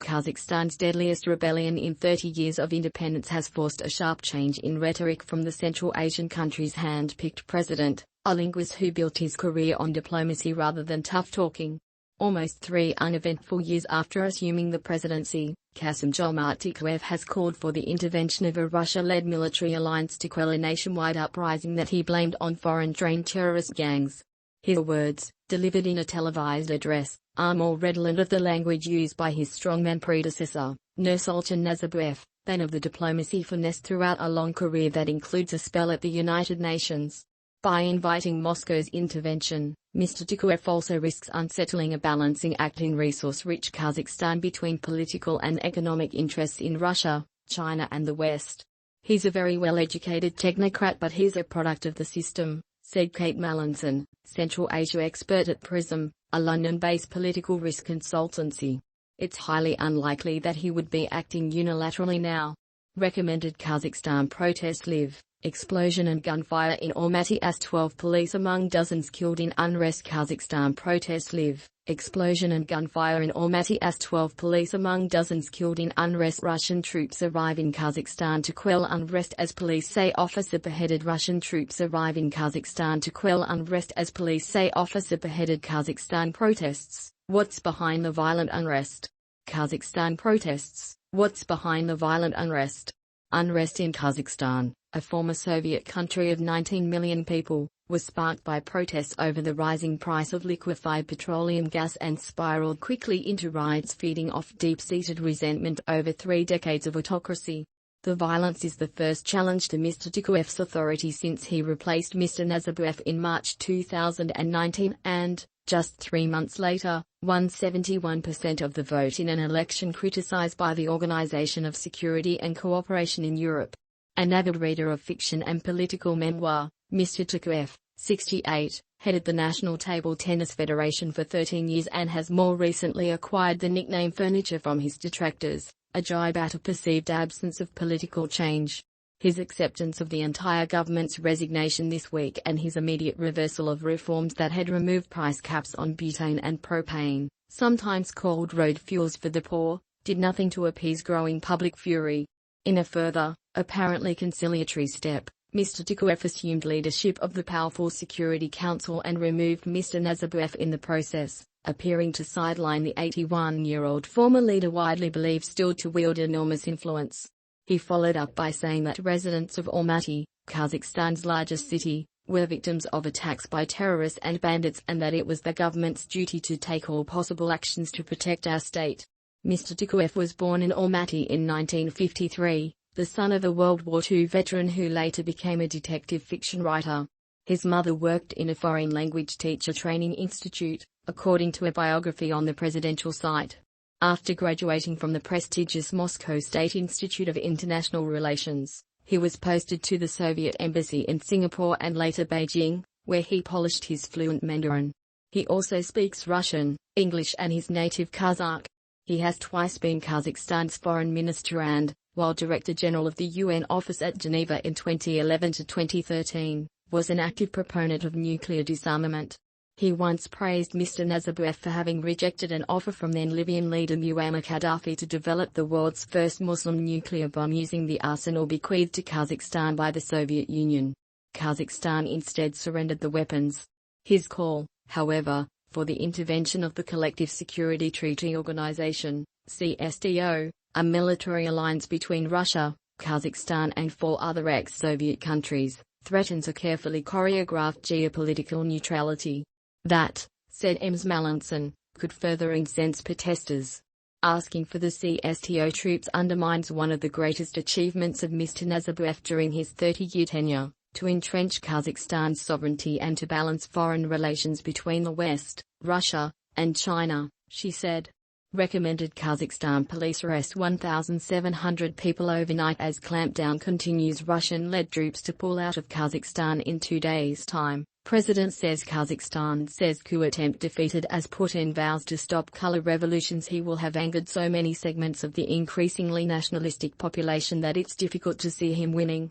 Kazakhstan's deadliest rebellion in 30 years of independence has forced a sharp change in rhetoric from the Central Asian country's hand-picked president, a linguist who built his career on diplomacy rather than tough talking. Almost 3 uneventful years after assuming the presidency, Kassym-Jomart Tokayev has called for the intervention of a Russia-led military alliance to quell a nationwide uprising that he blamed on foreign-trained terrorist gangs. His words, delivered in a televised address, are more redolent of the language used by his strongman predecessor, Nursultan Nazarbayev, than of the diplomacy finesse throughout a long career that includes a spell at the United Nations. By inviting Moscow's intervention, Mr. Tokayev also risks unsettling a balancing act in resource-rich Kazakhstan between political and economic interests in Russia, China and the West. He's a very well-educated technocrat, but he's a product of the system, said Kate Mallinson, Central Asia expert at PRISM, a London-based political risk consultancy. It's highly unlikely that he would be acting unilaterally now. Recommended Kazakhstan protests live. Explosion and gunfire in Almaty as 12 police among dozens killed in unrest. Kazakhstan protests live. Explosion and gunfire in Almaty as 12 police among dozens killed in unrest. Russian troops arrive in Kazakhstan to quell unrest as police say officer beheaded. Russian troops arrive in Kazakhstan to quell unrest as police say officer beheaded. Kazakhstan protests. What's behind the violent unrest? Kazakhstan protests. What's behind the violent unrest? Unrest in Kazakhstan, a former Soviet country of 19 million people, was sparked by protests over the rising price of liquefied petroleum gas and spiraled quickly into riots feeding off deep-seated resentment over 3 decades of autocracy. The violence is the first challenge to Mr. Tokayev's authority since he replaced Mr. Nazarbayev in March 2019 and, just 3 months later, won 71% of the vote in an election criticized by the Organization of Security and Cooperation in Europe. An avid reader of fiction and political memoir, Mr. Tokayev, 68, headed the National Table Tennis Federation for 13 years and has more recently acquired the nickname Furniture from his detractors, a jibe at a perceived absence of political change. His acceptance of the entire government's resignation this week and his immediate reversal of reforms that had removed price caps on butane and propane, sometimes called road fuels for the poor, did nothing to appease growing public fury. In a further, apparently conciliatory step, Mr. Tokayev assumed leadership of the powerful Security Council and removed Mr. Nazarbayev in the process, appearing to sideline the 81-year-old former leader widely believed still to wield enormous influence. He followed up by saying that residents of Almaty, Kazakhstan's largest city, were victims of attacks by terrorists and bandits and that it was the government's duty to take all possible actions to protect our state. Mr. Tokayev was born in Almaty in 1953, the son of a World War II veteran who later became a detective fiction writer. His mother worked in a foreign language teacher training institute, according to a biography on the presidential site. After graduating from the prestigious Moscow State Institute of International Relations, he was posted to the Soviet embassy in Singapore and later Beijing, where he polished his fluent Mandarin. He also speaks Russian, English and his native Kazakh. He has twice been Kazakhstan's foreign minister and, while Director General of the UN office at Geneva in 2011 to 2013, was an active proponent of nuclear disarmament. He once praised Mr. Nazarbayev for having rejected an offer from then Libyan leader Muammar Gaddafi to develop the world's first Muslim nuclear bomb using the arsenal bequeathed to Kazakhstan by the Soviet Union. Kazakhstan instead surrendered the weapons. His call, however, for the intervention of the Collective Security Treaty Organization, CSTO, a military alliance between Russia, Kazakhstan and 4 other ex-Soviet countries, threatens a carefully choreographed geopolitical neutrality. That, said Ms. Mallinson, could further incense protesters. Asking for the CSTO troops undermines one of the greatest achievements of Mr. Nazarbayev during his 30-year tenure, to entrench Kazakhstan's sovereignty and to balance foreign relations between the West, Russia, and China, she said. Recommended Kazakhstan police arrest 1,700 people overnight as clampdown continues. Russian-led troops to pull out of Kazakhstan in 2 days' time. President says Kazakhstan says coup attempt defeated as Putin vows to stop color revolutions. He will have angered so many segments of the increasingly nationalistic population that it's difficult to see him winning.